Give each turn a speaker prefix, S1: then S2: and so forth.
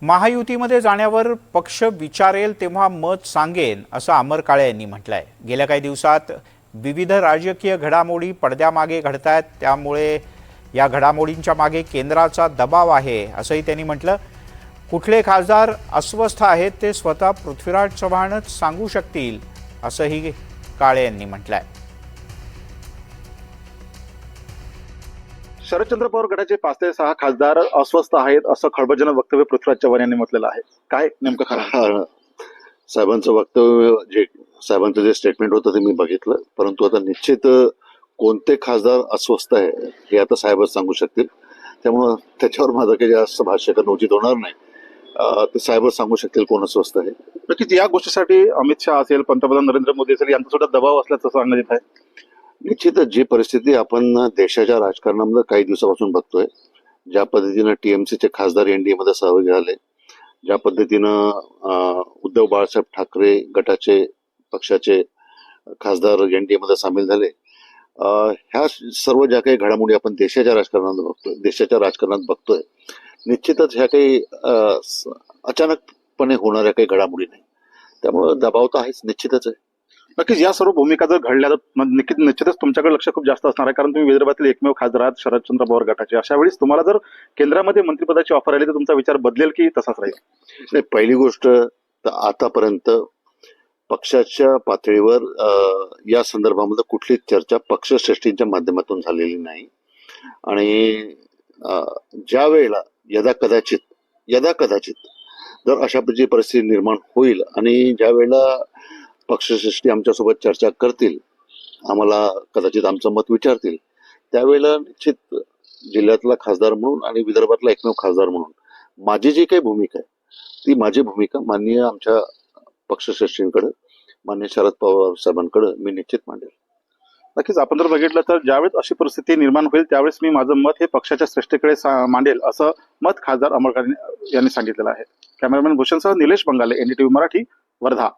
S1: महायुतीमध्ये जाण्यावर पक्ष विचारेल तेव्हा मत सांगेन असं अमर काळे यांनी म्हटलंय। गेल्या काही दिवसात विविध राजकीय घडामोडी पडद्यामागे घडतायत, त्यामुळे या घडामोडींच्या मागे केंद्राचा दबाव आहे असंही त्यांनी म्हटलं। कुठले खासदार अस्वस्थ आहेत ते स्वतः पृथ्वीराज चव्हाणच सांगू शकतील असंही काळे यांनी म्हटलंय।
S2: शरदचंद्र पवार गटाचे 5 ते 6 खासदार अस्वस्थ आहेत असं खळबळजनक वक्तव्य पृथ्वीराज चव्हाण यांनी म्हटलेलं आहे। काय नेमकं खरं?
S3: साहेबांचं वक्तव्य साहेबांचं जे स्टेटमेंट होतं ते मी बघितलं, परंतु आता निश्चित कोणते खासदार अस्वस्थ आहे हे आता साहेबच सांगू शकतील, त्यामुळं त्याच्यावर माझं काही जास्त भाष्य करणं उचित होणार नाही। ते साहेबच सांगू शकतील कोण अस्वस्थ आहे।
S2: नक्कीच या गोष्टीसाठी अमित शहा असेल, पंतप्रधान नरेंद्र मोदी असेल यांचा सुद्धा दबाव असल्याचं सांगण्यात येत आहे।
S3: निश्चितच जी परिस्थिती आपण देशाच्या राजकारणामध्ये काही दिवसापासून बघतोय, ज्या पद्धतीनं टीएमसीचे खासदार एनडीए मध्ये सहभागी झाले, ज्या पद्धतीनं उद्धव बाळासाहेब ठाकरे गटाचे पक्षाचे खासदार एनडीए मध्ये सामील झाले, ह्या सर्व ज्या काही घडामोडी आपण देशाच्या राजकारणात बघतोय, निश्चितच ह्या काही अचानकपणे होणाऱ्या काही घडामोडी नाही, त्यामुळे दबाव तर आहेच, निश्चितच आहे।
S2: नक्कीच या सर्व भूमिका जर घडल्या तर निश्चितच तुमच्याकडे लक्ष खूप जास्त असणार आहे, कारण तुम्ही विदर्भातील एकमेव खासदार आहात शरदचंद्र पवार गटाचे। अशा वेळेस तुम्हाला जर केंद्रामध्ये मंत्रिपदाची ऑफर आली तर तुमचा विचार बदलेल की तसाच राहील?
S3: नाही, पहिली गोष्ट तर आतापर्यंत पक्षाच्या पातळीवर या संदर्भामध्ये कुठलीच चर्चा पक्षश्रेष्ठींच्या माध्यमातून झालेली नाही। आणि ज्या वेळेला यदा कदाचित जर अशा प्रकारची परिस्थिती निर्माण होईल आणि ज्या वेळेला पक्षश्रेष्ठी आमच्यासोबत चर्चा करतील, आम्हाला कदाचित आमचं मत विचारतील, त्यावेळेला निश्चित जिल्ह्यातला खासदार म्हणून आणि विदर्भातला एकमेव खासदार म्हणून माझी जी काही भूमिका आहे ती माझी भूमिका माननीय आमच्या पक्षश्रेष्ठींकडे, माननीय शरद पवार साहेबांकडे मी निश्चित मांडेल।
S2: नक्कीच आपण जर बघितलं तर ज्यावेळेस अशी परिस्थिती निर्माण होईल त्यावेळेस मी माझं मत हे पक्षाच्या श्रेष्ठीकडे मांडेल असं मत खासदार अमर काळे यांनी सांगितलेलं आहे। Cameraman भूषणसह Nilesh बंगाले, NDTV Marathi, Wardha.